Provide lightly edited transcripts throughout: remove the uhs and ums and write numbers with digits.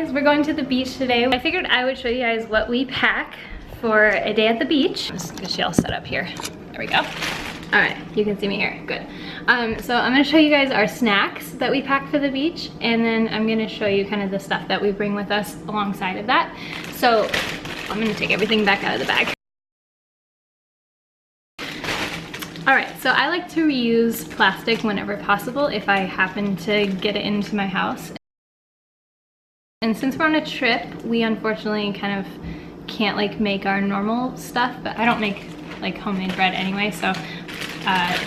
guys, we're going to the beach today. I figured I would show you guys what we pack for a day at the beach. Just get you all set up here. There we go. All right, you can see me here, good. So I'm gonna show you guys our snacks that we pack for the beach, and then I'm gonna show you kind of the stuff that we bring with us alongside of that. So I'm gonna take everything back out of the bag. All right, so I like to reuse plastic whenever possible if I happen to get it into my house. And since we're on a trip, we unfortunately kind of can't like make our normal stuff, but I don't make like homemade bread anyway, so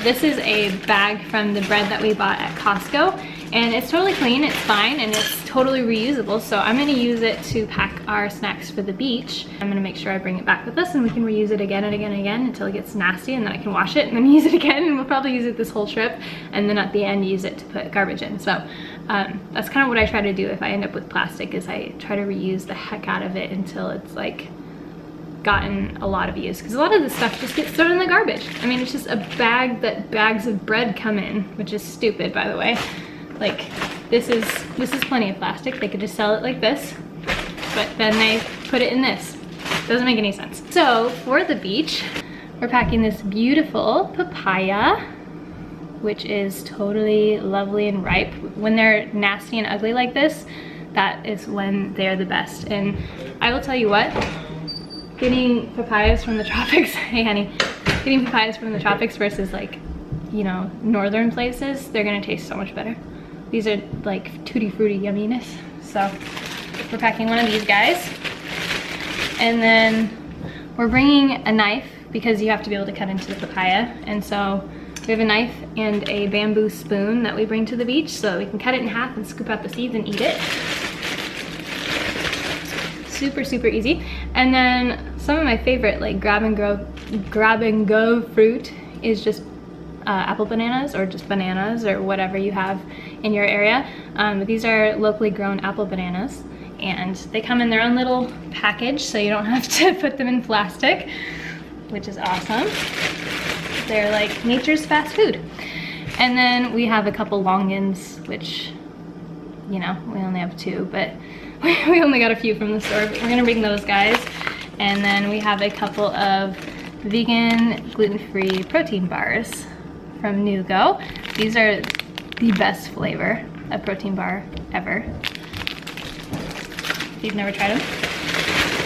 this is a bag from the bread that we bought at Costco, and it's totally clean, it's fine, and it's totally reusable, so I'm gonna use it to pack our snacks for the beach. I'm gonna make sure I bring it back with us and we can reuse it again and again and again until it gets nasty, and then I can wash it and then use it again, and we'll probably use it this whole trip, and then at the end use it to put garbage in. So that's kind of what I try to do if I end up with plastic, is I try to reuse the heck out of it until it's like gotten a lot of use, because a lot of this stuff just gets thrown in the garbage. I mean, it's just a bag that bags of bread come in, which is stupid, by the way. Like, this is plenty of plastic. They could just sell it like this, but then they put it in this. Doesn't make any sense. So for the beach, we're packing this beautiful papaya, which is totally lovely and ripe. When they're nasty and ugly like this, that is when they're the best. And I will tell you what, getting papayas from the tropics, hey honey, getting papayas from the tropics versus like, you know, northern places, they're gonna taste so much better. These are like tutti frutti yumminess. So we're packing one of these guys. And then we're bringing a knife because you have to be able to cut into the papaya. And so we have a knife and a bamboo spoon that we bring to the beach so we can cut it in half and scoop out the seeds and eat it. Super, super easy. And then some of my favorite like grab and go fruit is just apple bananas, or just bananas, or whatever you have in your area. These are locally grown apple bananas, and they come in their own little package, so you don't have to put them in plastic, which is awesome. They're like nature's fast food. And then we have a couple longans, which, you know, we only have two, but we only got a few from the store, but we're gonna bring those guys. And then we have a couple of vegan, gluten-free protein bars from Nugo. These are the best flavor of protein bar ever. If you've never tried them,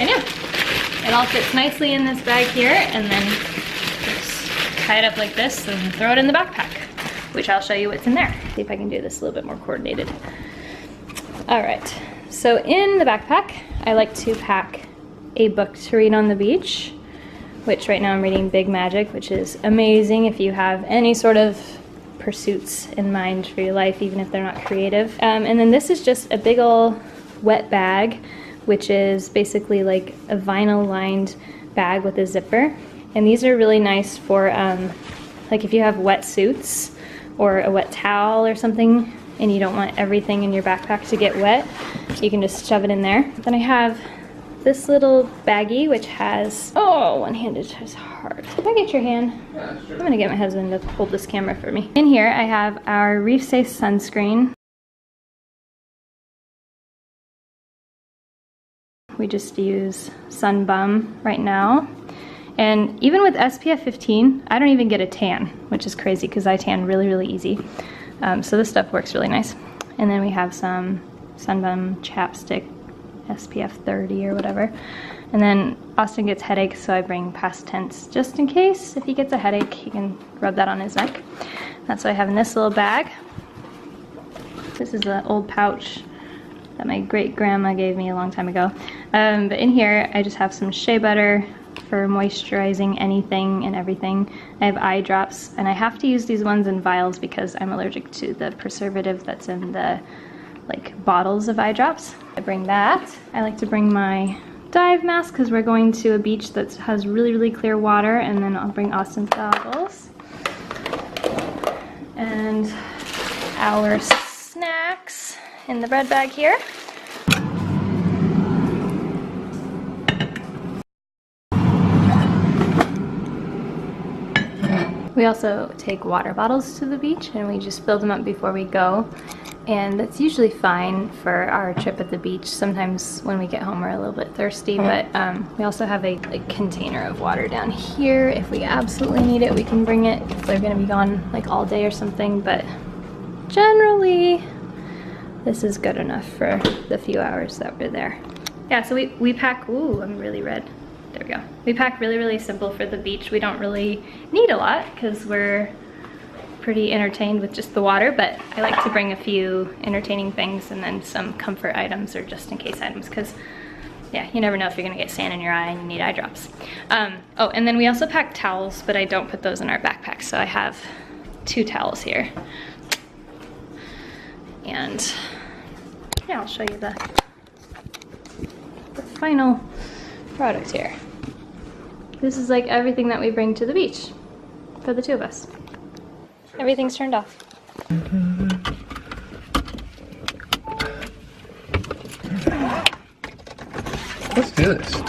I know. It all fits nicely in this bag here, and then just tie it up like this and throw it in the backpack, which I'll show you what's in there. See if I can do this a little bit more coordinated. All right. So in the backpack, I like to pack a book to read on the beach, which right now I'm reading Big Magic, which is amazing if you have any sort of pursuits in mind for your life, even if they're not creative. And then this is just a big ol' wet bag, which is basically like a vinyl lined bag with a zipper. And these are really nice for like if you have wet suits or a wet towel or something, and you don't want everything in your backpack to get wet, you can just shove it in there. Then I have this little baggie, which has, oh, one-handed is hard. Can I get your hand? Yeah, sure. I'm gonna get my husband to hold this camera for me. In here, I have our Reef Safe sunscreen. We just use Sun Bum right now. And even with SPF 15, I don't even get a tan, which is crazy because I tan really, really easy. So this stuff works really nice. And then we have some Sun Bum chapstick, SPF 30 or whatever. And then Austin gets headaches, so I bring past tense just in case. If he gets a headache, he can rub that on his neck. That's what I have in this little bag. This is an old pouch that my great grandma gave me a long time ago. But in here, I just have some shea butter for moisturizing anything and everything. I have eye drops, and I have to use these ones in vials because I'm allergic to the preservative that's in the like bottles of eye drops. I bring that. I like to bring my dive mask because we're going to a beach that has really, really clear water, and then I'll bring Austin's goggles. And our snacks in the bread bag here. We also take water bottles to the beach, and we just fill them up before we go. and that's usually fine for our trip at the beach. Sometimes when we get home we're a little bit thirsty, but we also have a container of water down here. If we absolutely need it, we can bring it if they're gonna be gone like all day or something, but generally this is good enough for the few hours that we're there. Yeah, so we pack, ooh, I'm really red. There we go. We pack really, really simple for the beach. We don't really need a lot because we're pretty entertained with just the water, but I like to bring a few entertaining things and then some comfort items or just in case items, because yeah, you never know if you're gonna get sand in your eye and you need eye drops. Oh, and then we also pack towels, but I don't put those in our backpack, so I have 2 towels here. And yeah, I'll show you the final product here. This is like everything that we bring to the beach for the 2 of us. Everything's turned off. Let's do this.